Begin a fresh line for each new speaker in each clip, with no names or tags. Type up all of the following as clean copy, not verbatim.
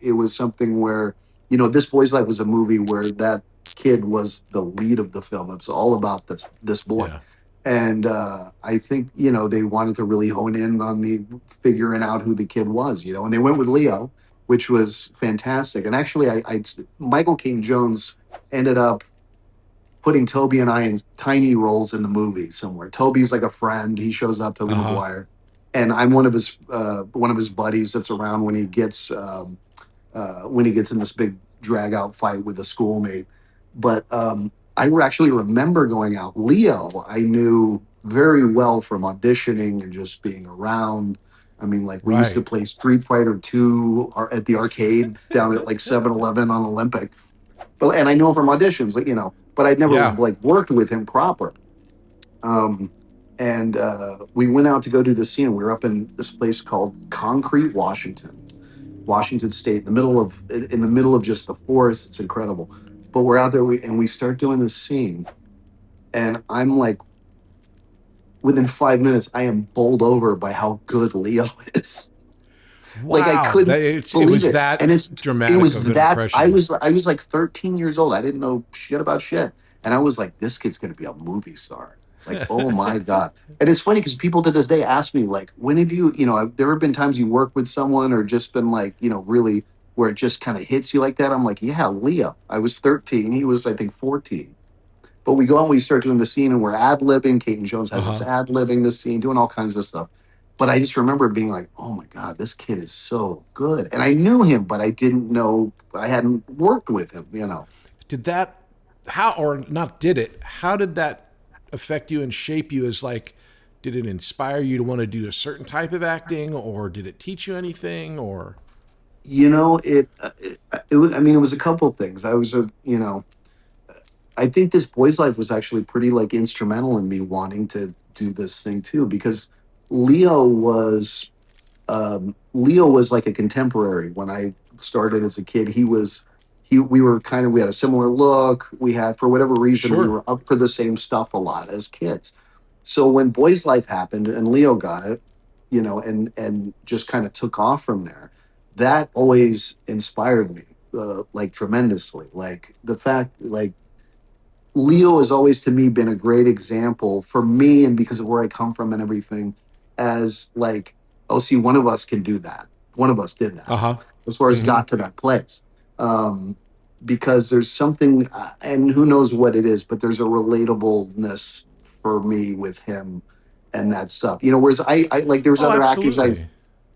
it was something where, This Boy's Life was a movie where that kid was the lead of the film. It was all about this boy.
Yeah.
And I think, they wanted to really hone in on the figuring out who the kid was, and they went with Leo, which was fantastic. And actually, Michael King Jones ended up putting Toby and I in tiny roles in the movie somewhere. Toby's like a friend. He shows up, Toby
Uh-huh.
Maguire, and I'm one of his buddies that's around when he gets in this big drag out fight with a schoolmate. But I actually remember going out. Leo, I knew very well from auditioning and just being around. I mean, like we used to
Right.
play Street Fighter 2 at the arcade down at like 7-Eleven on Olympic. And I know from auditions, but I'd never
Yeah.
like worked with him proper. Um, and we went out to go do the scene. We were up in this place called Concrete, Washington State, in the middle of just the forest. It's incredible. But we're out there, and we start doing this scene, and I'm like, within 5 minutes, I am bowled over by how good Leo is. Like I
Wow.
couldn't
It
believe
was
it, and
that
it
dramatic
was
of an
that
impression.
I was like 13 years old. I didn't know shit about shit, and I was like, this kid's gonna be a movie star. Like, oh my god! And it's funny because people to this day ask me like, when have you, there have been times you work with someone or just been like, really where it just kind of hits you like that. I'm like, yeah, Leo. I was 13. He was, I think, 14. But we go and we start doing the scene and we're ad libbing. Caton Jones has us
Uh-huh.
ad libbing the scene, doing all kinds of stuff. But I just remember being like, oh my God, this kid is so good. And I knew him, but I didn't know, I hadn't worked with him.
Did that how or not did it? How did that affect you and shape you as like did it inspire you to want to do a certain type of acting or did it teach you anything or
I mean, it was a couple things. I think this boy's life was actually pretty like instrumental in me wanting to do this thing too, because Leo was Leo was like a contemporary when I started as a kid. We had a similar look. We had, for whatever reason, we
sure.
were up for the same stuff a lot as kids. So when Boys Life happened and Leo got it, and just kind of took off from there, that always inspired me, like tremendously. Like the fact, like Leo has always to me been a great example for me, and because of where I come from and everything, as like, oh, see, one of us can do that. One of us did that
Uh-huh.
as far as
Mhm.
got to that place. Um, because there's something, and who knows what it is, but there's a relatableness for me with him and that stuff. Whereas I like there was
Oh,
other actors
absolutely.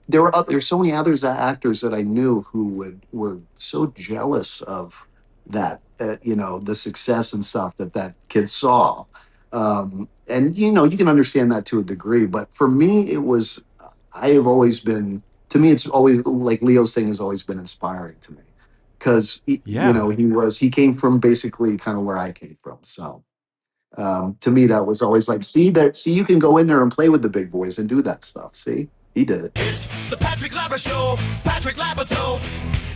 there's so many others actors that I knew who were so jealous of that, the success and stuff that kid saw. And you can understand that to a degree, but for me it was, I have always been, to me it's always like Leo's thing has always been inspiring to me, because
Yeah.
he came from basically kind of where I came from. So to me that was always like, see, you can go in there and play with the big boys and do that stuff. See, he did it.
It's the Patrick Labyorteaux Show. Patrick Labyorteaux.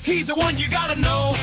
He's the one you gotta know.